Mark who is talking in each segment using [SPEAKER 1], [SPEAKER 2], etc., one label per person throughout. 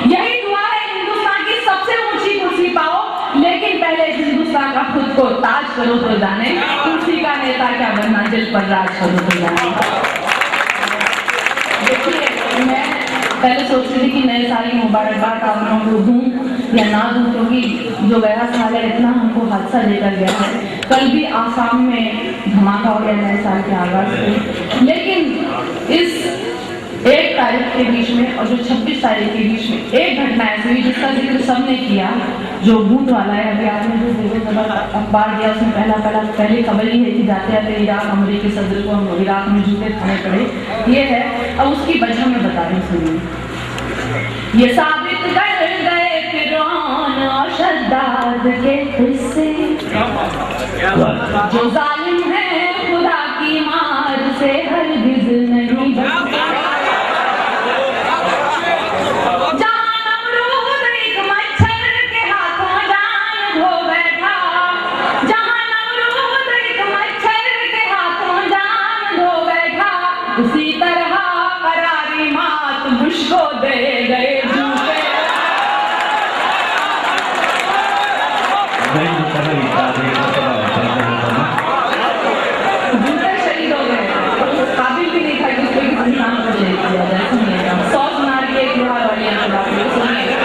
[SPEAKER 1] यही दुआ है हिंदुस्तान की सबसे ऊंची कुर्सी पाओ, लेकिन पहले हिंदुस्तान का खुद को ताज करो तो जाने, कुर्सी का नेता क्या बनना, दिल पर राज करो तो जाने। देखिए, मैं पहले सोचती थी कि नए साल की मुबारकबाद आप लोगों को दूं या ना दूं, क्योंकि जो गया साल है इतना हमको हादसा लेकर गया है। कल भी आसाम में धमाका हो गया नए साल के आगाज पे, लेकिन इस 1 तारीख के बीच में और जो 26 तारीख के बीच में एक घटना ऐसी हुई जिसका जिक्र सबने किया, जो बूथ वाला है। अभी आपने जो अखबार दिया उसमें पहली खबर ही है कि जाते जाते इराक अमेरिकी सदर को इराक में जूते खाने पड़े। ये है, अब उसकी वजह मैं बता रही हूँ, सुनिए। ये साबित कर गए फिरौन और शद्दाद के किस्से, जो जालिम है खुदा की मार से हरगिज़ नहीं बचते। उसी तरह करारी मात बुश को दे गए जूते। जूते शहीद हो गए, काबिल भी नहीं था कि उसको किसी नाम को शहीद किया जाए। सुनिएगा, 100 सुनार के एक लोहार वाली सुनिएगा।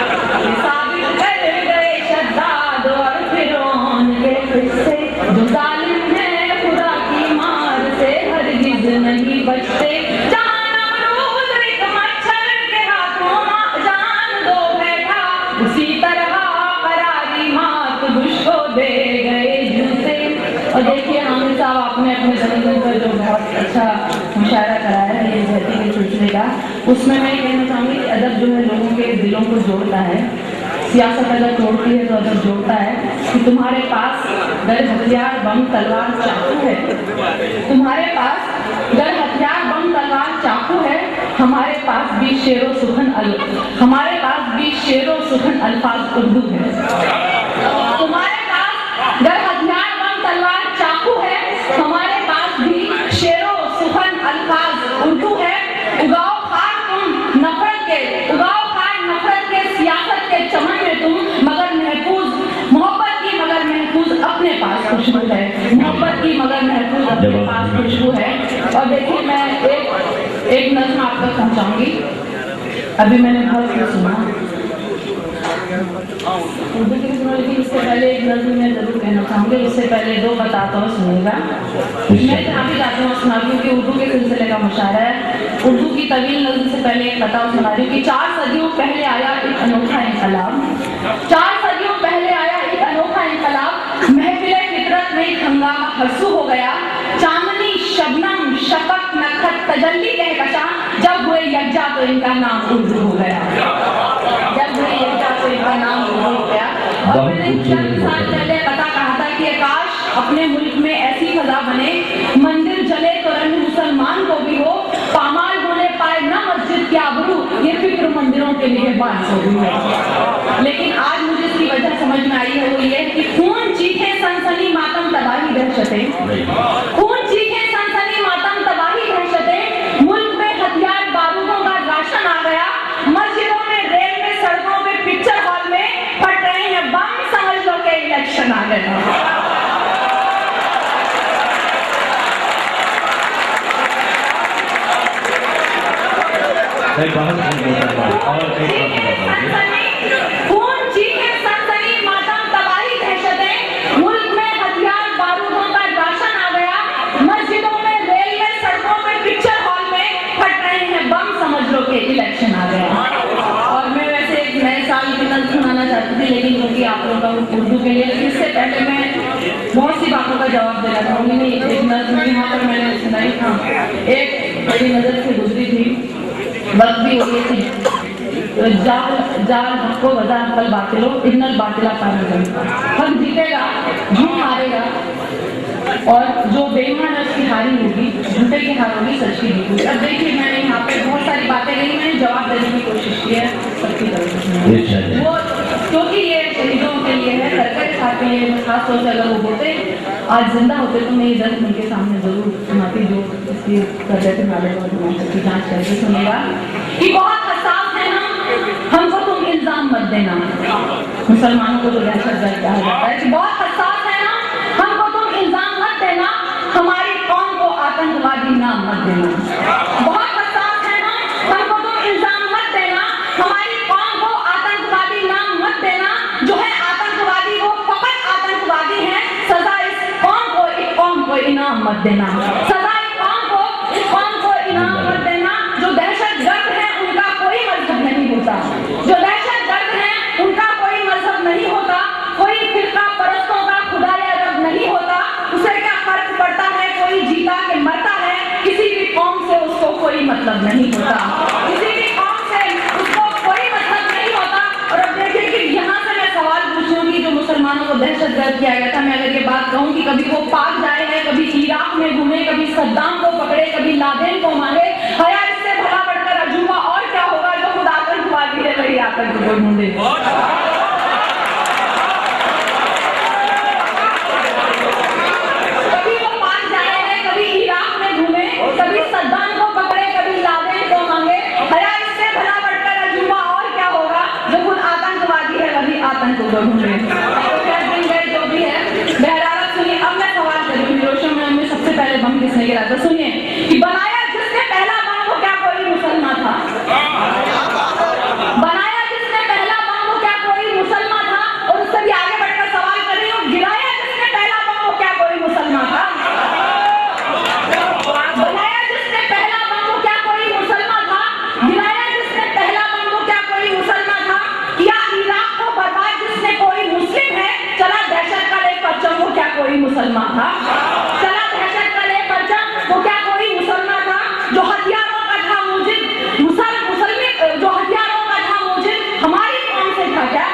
[SPEAKER 1] साबित कर गए शद्दाद और फिरौन के किस्से, जो जालिम है खुदा की मार से हरगिज़ नहीं बचते। उसी तरह करारी मात बुश को दे गए जूते। और देखिए हामिद साहब आपने अपने जन्मदिन पर जो बहुत अच्छा मुशायरा कराया है ये धरती के सिलसिले का, उसमें मैं कहना चाहूँगी कि अदब जो है लोगों के दिलों को जोड़ता है। सियासत अगर तोड़ती है तो अदब जोड़ता है। कि तुम्हारे पास अगर हथियार बम तलवार चाकू है, तुम्हारे पास अगर हथियार बम तलवार चाकू है, हमारे पास भी शेरो सुखन अल्फाज उर्दू है। तुम्हारे पास अगर हथियार बम तलवार चाकू है, हमारे पास भी शेरो सुखन अल्फाज उर्दू है। उगाओ खार तुम नफरत के सियासत के चमन में तुम, मगर मोहब्बत की मगर महफूज अपने पास खुशबू है, मोहब्बत की मगर महफूज अपने पास खुशबू है। और देखिए मैं एक नज़्म आप तक पहुँचाऊंगी। अभी मैंने बहुत कुछ सुना उर्दू की सुना, लेकिन इससे पहले एक नज़्म में जरूर कहना चाहूँगी। इससे पहले 2 बताता हूँ, सुनिएगा। मैं जहाँ भी जाती हूँ सुना रही हूँ कि उर्दू के सिलसिले का मुशायरा है। उर्दू की तवील नज़्म से पहले एक बताओ सुना रही हूँ कि 4 सदियों पहले आया एक अनोखा इनकलाब। 4 सदियों पहले आया एक अनोखा इनकलाब, महफिल फितरत में एक हंगामा हरसू हो गया। चांदनी शबनम शफक नखत तजल्ली कहकशा, जब हुए यज्जा तो इनका नाम उर्दू हो गया। जब हुए यज्जा तो इनका नाम उर्दू हो गया। और मैंने चंद साल पहले पता कहा था कि काश अपने मुल्क में ऐसी फजा बने, मंदिर जले तो रंग मुसलमान को भी हो, पामाल होने पाए न मस्जिद की आबरू, ये फिक्र मंदिरों के लिए बात हो रही है। लेकिन आज मुझे इसकी वजह समझ में आई है, वो ये कि खून चीखे सनसनी मातम तबाही दहशतें, खून चीखे सनसनी मातम तबाही दहशतें, मुल्क में हथियार बारूदों का राशन आ गया, मस्जिदों में, रेल में, सड़कों में, पिक्चर हॉल में फट रहे हैं बम, समझ लो के इलेक्शन आ गया। खून चीखे सनसनी मातम तबाही दहशतें, मुल्क में हथियार बारूदों का राशन आ गया, मस्जिदों में, रेल में, सड़कों में, पिक्चर हॉल में फट रहे हैं बम, समझ लो के इलेक्शन आ गया। और मैं वैसे एक नए साल की नज़्म सुनाना चाहती थी, लेकिन क्योंकि आप लोगों का उर्दू के लिए, इससे पहले मैं बहुत सी बातों का जवाब देना चाहूँगी। नहीं, एक नज़्म यहाँ पर मैंने सुनाई था, एक बड़ी नज़र से गुजरी थी, वक्त भी हो गई थी। जाल हक वज़ा अकल बातिलो इन्नल बातिला कान जनता, हक जीतेगा झूठ हारेगा, और जो बेईमान है उसकी हारी होगी, झूठे की हार होगी, सच की जीत होगी। अब देखिए मैंने यहाँ पे बहुत सारी बातें कही, मैंने जवाब देने की कोशिश की है सबकी तरफ वो, क्योंकि ये शहीदों के लिए है, सरकारी छात्र के लिए खास तौर से अगर वो होते आज जिंदा होते तो मैं ये दर्द उनके सामने जरूर सुनाती जो इसकी कर रहे थे नाले और सबकी जाँच करके। सुनेगा कि बहुत हसास है हमको तुम मत देना। मुसलमानों को तो दहशतगर्द कहा जाता है कि बहुत हसास है ना, हमको तुम इल्जाम मत देना, हमारी कौम को आतंकवादी नाम मत देना। बहुत हसास है ना, हमको तुम इल्जाम मत देना, हमारी कौम को आतंकवादी नाम मत देना। जो है आतंकवादी वो फकत आतंकवादी है, सजा इस कौम को इनाम मत देना, सजा इस कौम को इनाम मत देना। जो दहशतगर्द है उनका कोई मजहब नहीं होता, जो दहशतगर्द है उनका कोई मजहब नहीं होता, कोई फिरका परस्तों का खुदा या रब नहीं होता। उसे क्या फर्क पड़ता है कोई जीता के मरता है, किसी भी कौम से उसको कोई मतलब नहीं होता, किसी भी कौम से उसको कोई मतलब नहीं होता। और अब देखिए कि यहाँ से मैं सवाल पूछूंगी, जो मुसलमानों को दहशतगर्द किया गया था, मैं अगर ये बात कहूँ कि कभी वो पाक जाए हैं, कभी इराक में घूमे, कभी सद्दाम को पकड़े, कभी लादेन को मारे, हया इससे भला बढ़कर अजूबा और क्या होगा। जो खुद आतंकवादी है वही आतंक को ढूंढे। कभी वो पाक जाए हैं, कभी इराक में घूमे, कभी सद्दाम को पकड़े, कभी लादेन को मांगे, हया इससे भला बढ़कर अजूबा और क्या होगा। जो खुद आतंकवादी है वही आतंक को ढूंढे। जो भी है बहरहाल सुनिए, अब मैं सवाल करूँ हिरोशिमा में सबसे पहले बम किसने गिराया था। सुनिए कि बनाया जिसने पहला बम वो क्या कोई मुसलमान था? बनाया जिसने पहला बम वो क्या कोई मुसलमान था? और उससे भी आगे बढ़कर सवाल कर रही हूँ, गिराया जिसने पहला बम वो क्या कोई मुसलमान था? बनाया जिसने पहला बम वो क्या कोई मुसलमान था? गिराया जिसने पहला बम वो क्या कोई मुसलमान था? या इराक को बर्बाद जिसने कोई मुस्लिम है, चला दहशत का ले परचम वो क्या कोई मुसलमान था? चला दहशत का ले परचम वो क्या कोई मुसलमान था? जो हथियारों का था मुजिब जो हथियारों का था मुजिब हमारी कौम से था क्या?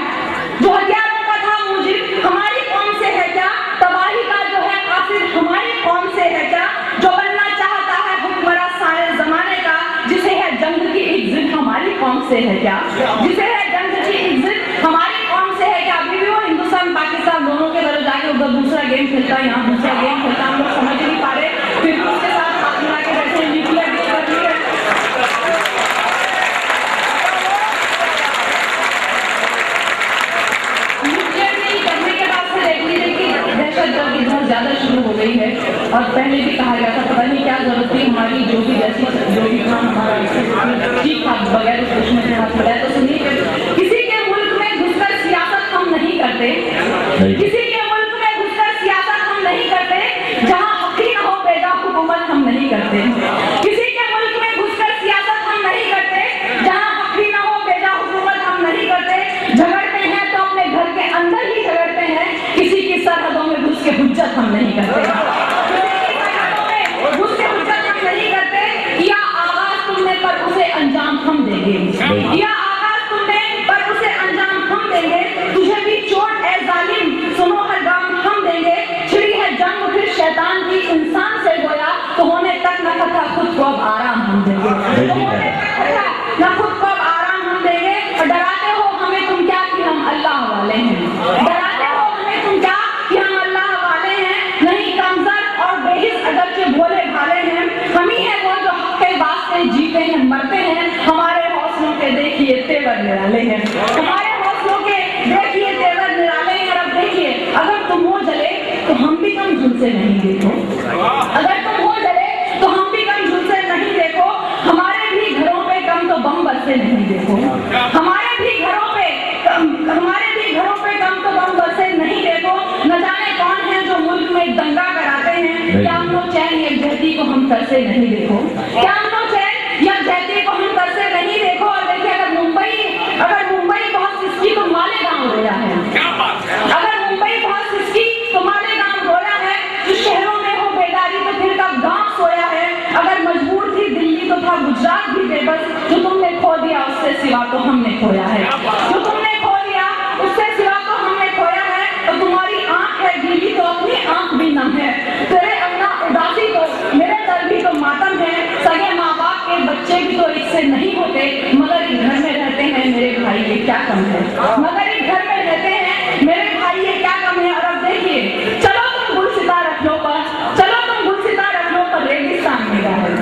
[SPEAKER 1] जो हथियारों का था मुजिब हमारी कौम से है क्या? तबाही का जो है कासिद हमारी कौम से है क्या? जो बनना चाहता है हुक्मरां सारे जमाने का, जिसे है जंग की इज्जत हमारी कौम से है क्या? जिसे है जंग की इज्जत हमारी कौम से है क्या? अभी भी वो हिंदुस्तान पाकिस्तान दोनों के तरफ जाके उधर दूसरा गेम खेलता है, यहाँ दूसरा गेम खेलता है, हम लोग समझ नहीं पा रहे, फिर उसके साथ हाथ मिला के बैठे न्यूक्लियर गेम कर रही है। न्यूक्लियर गेम करने के बाद से देख लीजिए कि दहशतगर्द इधर ज्यादा शुरू हो गई है। और पहले भी कहा गया था पता नहीं क्या जरूरत थी हमारी जो भी जैसी जो भी था हमारा ठीक था बगैर उस दुश्मन के हाथ मिलाए। तो सुनिए किसी के मुल्क में घुसकर सियासत हम नहीं करते, किसी के मुल्क में घुसकर सियासत हम नहीं करते, जहाँ हक़ी न हो बेजा हुकूमत हम नहीं करते। किसी के मुल्क में घुसकर सियासत हम नहीं करते, जहाँ हक़ी न हो बेजा हुकूमत हम नहीं करते। झगड़ते हैं तो अपने घर के अंदर ही झगड़ते हैं, किसी की सरहदों में घुस के हुज्जत हम नहीं करते, किसी की सरहदों में घुस के हुज्जत हम नहीं करते। या आगाज तुमने पर उसे अंजाम हम देंगे, या आगाज तुमने पर उसे अंजाम हम देंगे। तुझे भी चोट ए जालिम सुनो हर गाम हम देंगे। छिड़ी है जंग फिर शैतान की इंसान से गोया, तो होने तक न था खुद को अब आराम हम देंगे, तो होने तक न खुद को अब आराम हम देंगे। और डराते हो हमें तुम क्या कि हम अल्लाह वाले हैं, डराते हो हमें तुम क्या कि हम अल्लाह वाले हैं। नहीं कमजोर और बेहिस अगरचे भोले भाले हैं, हम ही है वो जो हक के वास्ते जीते हैं मरते हैं। हमारे हौसलों के देखिए तेवर निराले हैं, हमारे हौसलों के देखिए तेवर निराले हैं। और अब देखिए अगर तुम हो जले तो हम भी कम झुलसे नहीं देखो, अगर तुम हो जले तो हम भी कम झुलसे नहीं देखो। हमारे भी घरों पे कम तो बम बरसे नहीं देखो, हमारे भी घरों पे कम तो बम बरसे नहीं देखो। न जाने कौन है जो मुल्क में दंगा कराते हैं, क्या हम लोग चैन यकजहती को हम तरसे नहीं देखो, क्या हम लोग चैन यकजहती को हम तरसे नहीं देखो। और देखिए अगर मुंबई बहुत सिसकी तो मालेगांव रोया है, अगर मुंबई बहुत सिसकी तो मालेगांव रोया है। जो शहरों में हो बेदारी तो फिर कब गांव सोया है। अगर मजबूर थी दिल्ली तो था गुजरात भी बेबस, जो तुमने खो दिया उससे सिवा तो हमने खोया है, जो तुमने खो दिया उससे सिवा तो हमने खोया है। और तुम्हारी आंख है गीली तो अपनी आंख भी नम है, तेरे अपना उदासी तो मेरे दर भी तो मातम है। सगे माँ बाप के बच्चे भी तो इससे नहीं होते, मगर एक घर में रहते हैं मेरे भाई ये क्या कम है, मगर एक घर में रहते हैं मेरे भाई ये क्या कम है। और अब देखिए चलो तुम गुलसिता रख लो पर, चलो तुम गुलसिता रख लो पर रेगिस्तान मेरा है,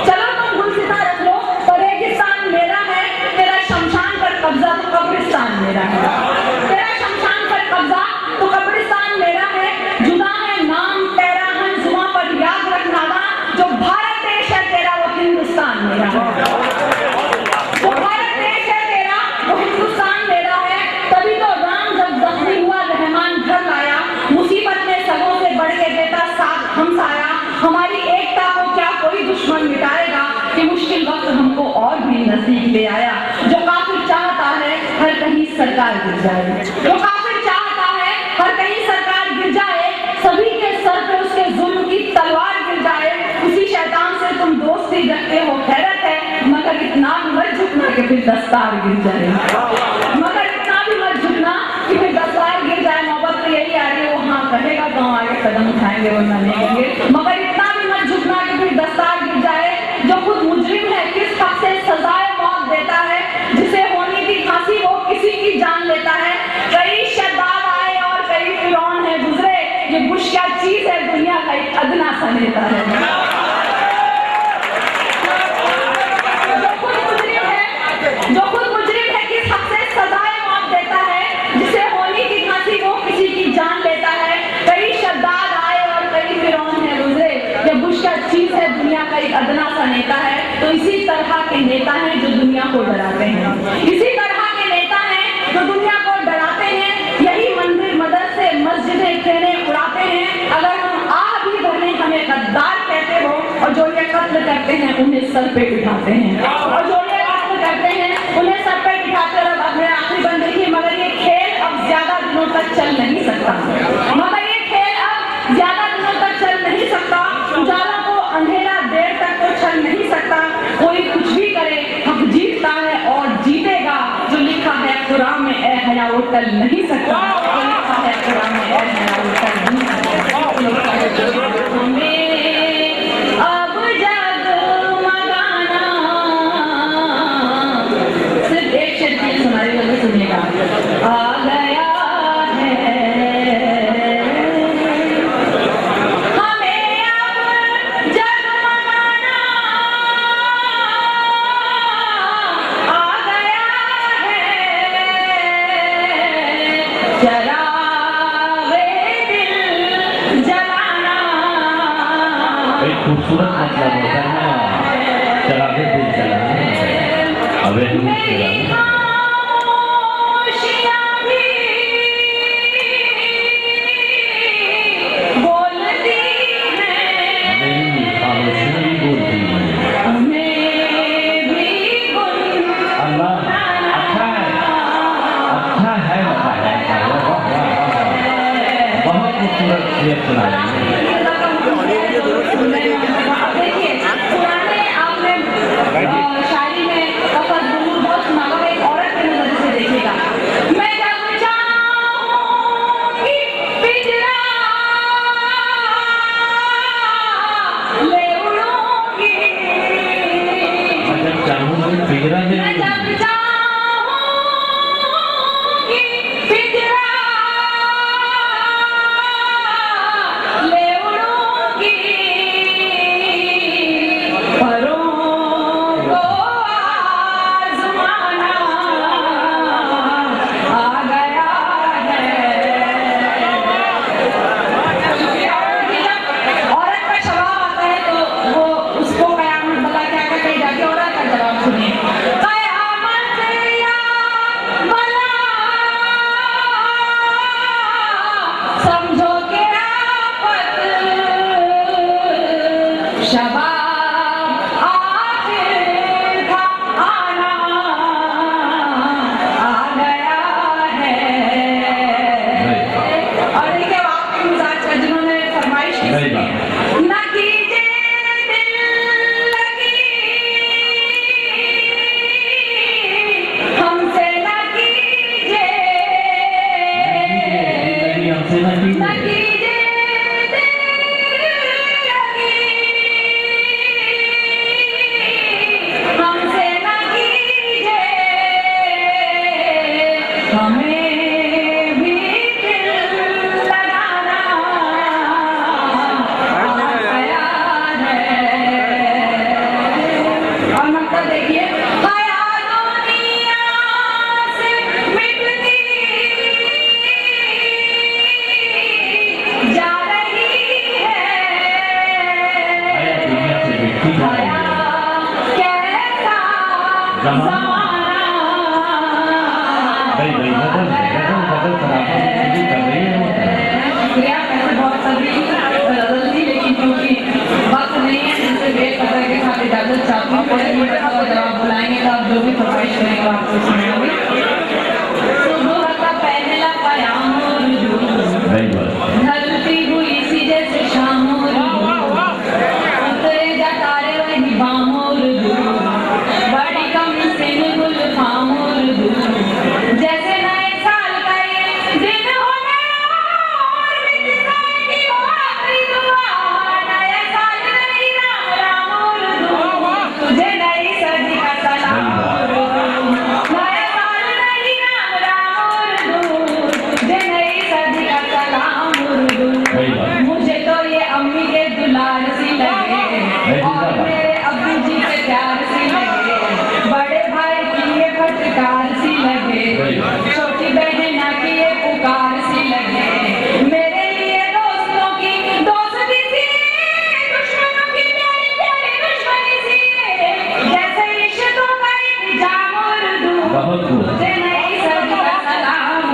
[SPEAKER 1] चलो तुम गुलसिता रख लो पर रेगिस्तान मेरा है। तेरा शमशान पर कब्जा तो कब्रिस्तान मेरा है। तेरा शमशान पर कब्जा तो कब्रिस्तान मेरा है। जुदा है नाम तेरा है जुबां पर याद रखना ना, जो भारत देश है तेरा वो हिंदुस्तान मेरा है। जो भारत देश है तेरा वो हिंदुस्तान मेरा है। तभी तो राम जब जख्मी हुआ रहमान घर लाया, मुसीबत में सबों से बढ़ के देता साथ हमसाया। हमारी एकता को क्या कोई दुश्मन मिटाएगा, कि मुश्किल वक्त हमको और भी नजदीक ले आया। जो काफिर चाहता है हर कहीं सरकार गिर जाए, जो काफिर चाहता है हर कहीं सरकार गिर जाए, सभी के सर पे उसके जुल्म की तलवार गिर जाए। उसी शैतान से तुम दोस्ती रखते हो खैरत है, मगर इतना भी मत झुकना कि फिर दस्तार गिर जाए। मगर इतना भी मत झुकना कि फिर दस्तार गिर जाए। मोहब्बत तो यही आ रही है, वो हाँ कहेगा तो हम आगे कदम उठाएंगे वरना नहीं करेंगे। मगर इतना भी मत झुकना कि फिर दस्तार गिर जाए। जो खुद मुजरिम है किस हक से सजाए मौत देता है, जिसे होनी थी फांसी वो किसी की जान लेता है। कई शद्दाद आए और कई फिरौन है गुजरे, ये बुश क्या चीज है दुनिया का एक अदना सा नेता है। जो खुद मुजरिम है किस हक से सजाए मौत देता है, जिसे होनी थी फांसी वो किसी की जान लेता है। कई शद्दाद आए और कई फिरौन है गुजरे, ये बुश क्या चीज है दुनिया का एक अदना सा नेता है। तो इसी तरह के नेता हैं जो दुनिया को डराते हैं, इसी तरह के नेता हैं जो दुनिया को डराते हैं। यही मंदिर मदरसे मस्जिदें ट्रेनें उड़ाते हैं। अगर हम आह भी भरने हमें गद्दार कहते हो, और जो ये कत्ल करते हैं उन्हें सर पे बिठाते हैं, और जो ये कत्ल करते हैं उन्हें सर पे बिठाते हैं। अब मेरा आखिरी बंद देखिए, मगर ये खेल अब ज्यादा दिनों तक चल नहीं सकता, मगर ये खेल अब ज्यादा दिनों तक चल नहीं सकता। उजाला को अंधेरा देर तक तो छल नहीं सकता। कोई कुछ भी करे हक जीतता है और जीतेगा, जो लिखा है कुरान में ए हया वो टल नहीं सकता, जो लिखा है कुरान में ए हया वो टल नहीं सकता। अब जगमगाना, सिर्फ एक शेर की सुनाई वाले सुनिएगा। आ गया
[SPEAKER 2] खूबसूरत मतलब होता है ना, चला के दिल चलाना, अबे चलाना।
[SPEAKER 1] शायरी में तफज़्ज़ुल बहुत सुना होगा, एक औरत के नजर से देखिएगा। मैं जब चाहूंगी पिंजरा ले उड़ूंगी,
[SPEAKER 2] जब चाहूंगी पिंजरा ले
[SPEAKER 1] मैं जब चाहूंगी पिंजरा ले
[SPEAKER 2] भाई भाई बदल सरापा शुरू कर रही है मोहतरम।
[SPEAKER 1] या पैसे बहुत सभी बदल थी, लेकिन क्योंकि वक्त नहीं है जिससे वेट कर रहे के साथ इजाजत चाहती हूँ। जब आप बुलाएंगे तो आप जो भी फरमाइश करेंगे आपको सुनाएंगे। सुबह का पहला कयाम ढलती हुई सी जैसे शाम उतरे जा तारे वही बामोर बड़ी कम सिन गुल फामोर जैसे नए साल का ये दिन हो गया और बीत जाएगी वो आखिरी दुआ। नया साल नहीं राम राम तुझे नई सदी का सलाम। नया साल नहीं राम राम तुझे नई सदी का सलाम। मुझे तो ये अम्मी के दुलार सी लगे और मेरे अब्बू जी के प्यार सी लगे, बड़े भाई की ये फटकार सी लगे, छोटी बहना की ये पुकार सी लगे। मेरे लिए दोस्तों की दोस्ती सी, दुश्मनों की प्यारी प्यारी दुश्मनी सी, जैसे रिश्तों का इंतजाम और तुझे नई सदी का सलाम।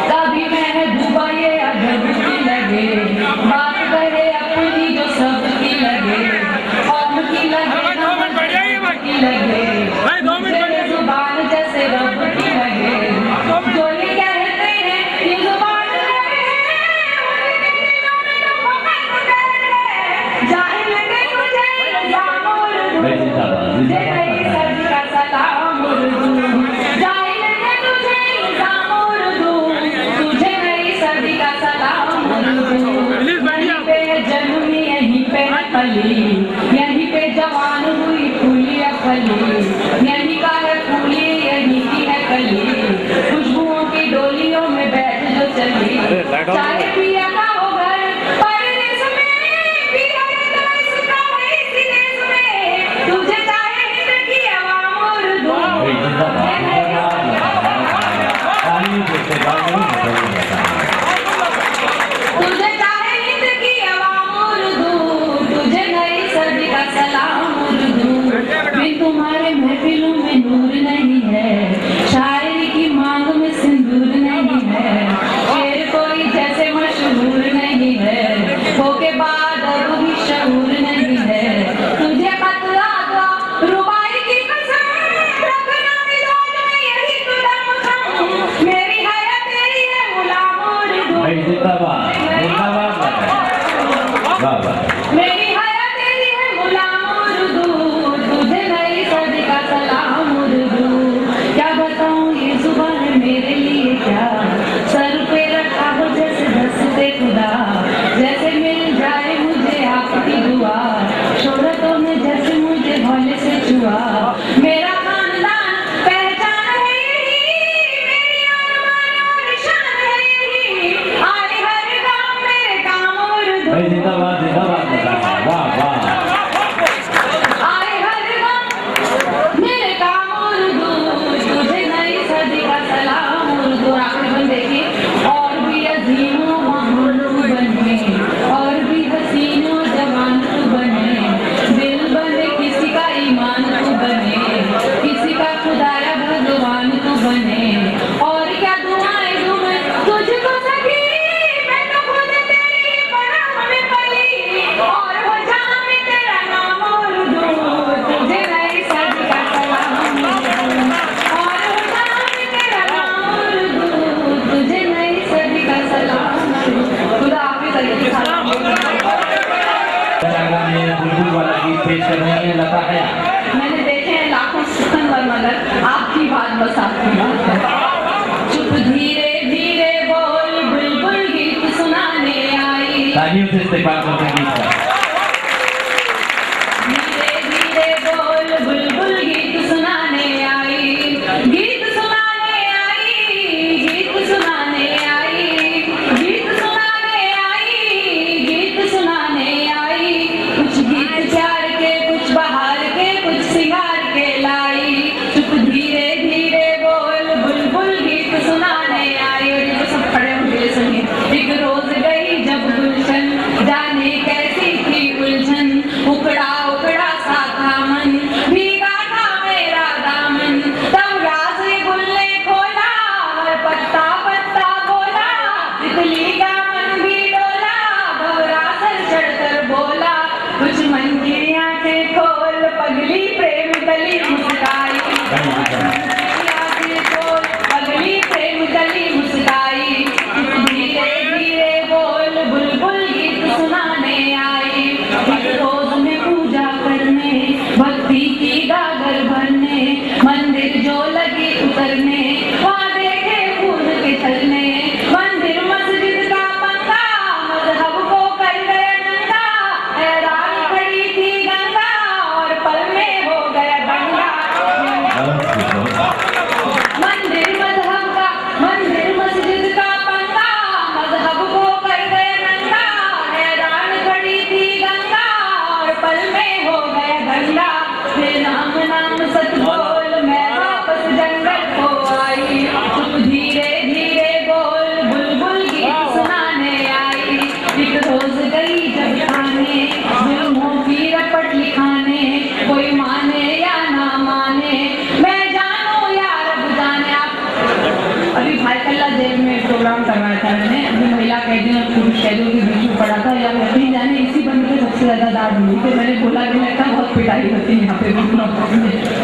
[SPEAKER 1] कभी महबूबा ये अजब की लगे, बात करे अपनी जो सबकी लगे, कौम की लगे की लगे, मेरे जुबान जैसे रब की लगे, जो ये कहते हैं ये जुबान जाहिल लगे मुझे इल्जाम तुझे नई सदी का सलाम जाहिल लगे तुझे इल्जाम तुझे नई सदी का सलाम। यहीं पे जन्मी यहीं पे पली, यहीं पे जवान हुई फूली अकली, यहीं का है फूली यहीं की है कली, खुशबुओं की डोलियों में बैठ जो चली, चाहे पिया का हो घर परदेस में, पिया तो इसका है इसी देश में, तुझे चाहे हिंद की आवाम उर्दू तुझे चाहे हिंद की आवाम उर्दू तुझे नई सदी का सलाम उर्दू। बिन तुम्हारे महफिलों में नूर नहीं है, शायरी की मांग में सिंदूर नहीं है, शेर कोई जैसे मशहूर नहीं है, होके बाद अब भी शहूर नहीं है, तुझे बतला दो रुबाई की कसम, रखना मिजाज में यही तुलम खम, मेरी है तेरी है गुलाम उर्दू। मेरी हया तेरी है गुलाम उर्दू तुझे नई सदी का सलाम उर्दू। क्या बताऊं ये जुबान मेरे लिए क्या सर पे रखा हो जैसे दस्ते खुदा, जैसे मिल जाए मुझे आपकी दुआ, शोहरतों में जैसे मुझे भोले से छुआ, मेरा खानदान पहचान है यही, मेरी आन और शान है यही, आए हर गाँव मेरे काम उर्दू आए हर गाँव मेरे काम उर्दू तुझे नई सदी का सलाम उर्दू। आखिरी बन देखिए, और भी अजीमों महान तू बने, और भी हसीनों जवान तू बने, दिल बने किसी का ईमान तू बने, किसी का खुदाया भगवान तू बने, और क्या दुआएं दूं मैं तुझको सकी, मैं तो खुद तेरी पनाह में पली, और हो जहां में तेरा नाम उर्दू तुझे नई सदी का सलाम उर्दू, और हो जहां में तेरा नाम उर्दू तुझे नई सदी का सलाम उर्दू। खुदा हाफिज़ अली सलाम।
[SPEAKER 2] बुलबुल वाला गीत पेश कर रही है लता हया।
[SPEAKER 1] मैंने देखे हैं लाखों सितमगर मगर आपकी बात बस आपकी बात है। चुप धीरे धीरे बोल बुलबुल गीत सुनाने आई,
[SPEAKER 2] तालियों से इस्तेमाल करते हैं गीत का।
[SPEAKER 1] धीरे धीरे बोल बुलबुल गीत सुनाने आई, गीत सुनाने आई, गीत सुनाने आई, गीत सुनाने आई, गीत सुनाने आई, कुछ गीत प्यार के कुछ बहार के कुछ सिंगार के लाई, चुप धीरे धीरे बोल बुलबुल गीत सुनाने आई। और ये तो सब खड़े होंगे संगीत। एक रोज गई जब गुलशन जाने कैसे अभी भाईकल्ला जेल में प्रोग्राम करवाया था मैंने, अभी महिला कैदियों और पुरुष कैदियों के बीच में पड़ा था, या यकीन जाने इसी बंद पे सबसे ज्यादा दाद मिली थी। मैंने बोला कि मैं बहुत पिटाई होती है यहाँ पे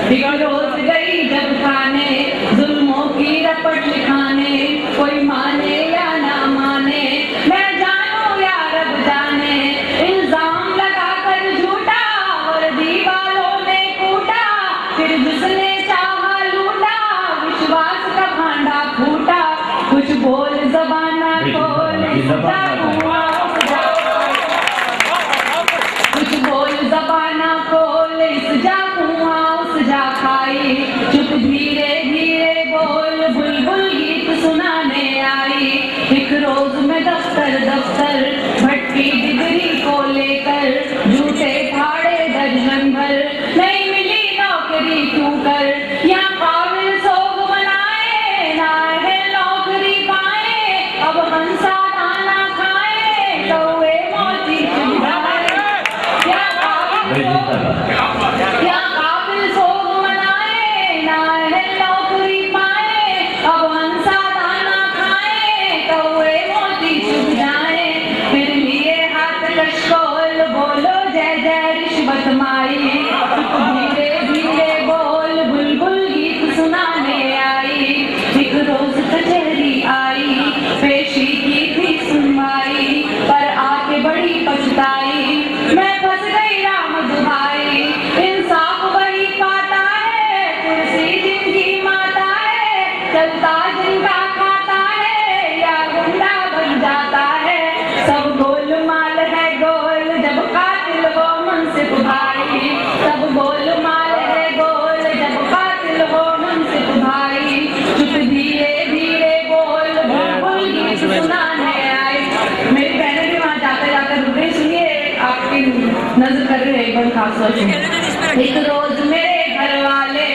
[SPEAKER 1] ठीक है। रोज गई जब खाने जुल्मों की रपट लिखाने, कोई माने या ना माने, मैं जानू या रब जाने, इल्जाम लगा कर झूठा वर्दी वालों ने कूटा, फिर जिसने चाहा लूटा, विश्वास का भांडा फूटा, कुछ बोल ज़बाना खोल, कुछ बोल ज़बाना खोल, इस जा कुआं उस जा खाई, चुप धीरे धीरे बोल, बुलबुल गीत सुनाने आई। एक रोज मैं दफ्तर दफ्तर भटकी डिग्री को लेकर, झूठे फाड़े दर्जन भर, नहीं मिली नौकरी क्यों कर, यहाँ काबिल सोग बनाए ना है नौकरी पाए, अब हंसा दाना खाए कौवे मोती चुराए, क्या काबिल सोग मनाए ना है नौकरी पाए, अब हंसा दाना खाए कौवे मोती चुग जाए, मेरे लिए हाथ कशकोल बोलो जय जय रिश्वत माई, धीरे धीरे बोल बुलबुल गीत सुनाने आई। एक रोज कचहरी आई, पेशी की थी सुनवाई, पर आके बड़ी पछताई, मैं फंस गई राम दुहाई, इंसाफ वही पाता है, कुर्सी जिनकी माता है, चलता जिनका खाता है, या गुंडा बन जाता है, सब गोलमाल है गोल, जब कातिल हो मुंसिफ भाई, सब गोलमाल है गोल, जब कातिल हो मुंसिफ भाई, चुप धीरे धीरे बोल, बुलबुल गीत सुनाने आए। मेरी बहनें भी वहाँ जाते जाते रुक गई, सुनिए आपकी नजर कर रही है एक बार खास तौर से। एक रोज मेरे घर वाले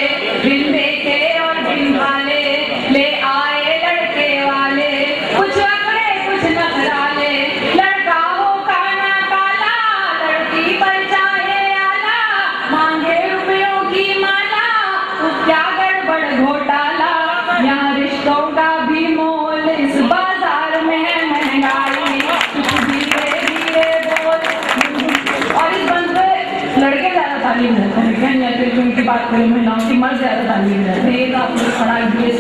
[SPEAKER 1] बिन देखे और बिन भाले ले आए लड़के वाले, कुछ अकड़े कुछ नखराले, लड़का हो काना काला, लड़की पर चाहे आला, मांगे रुपयों की माला, क्या गड़बड़ घोटाला, यहाँ रिश्तों का भी मोल, इस बाजार में है महंगाई, धीरे धीरे बोल। और इस बंद पे लड़के ज्यादा तालीम देते हैं, क्या नहीं, उनकी बात करें महिलाओं की मर्द ज्यादा तालीम देते हैं। एक आप लोग खड़ा दिए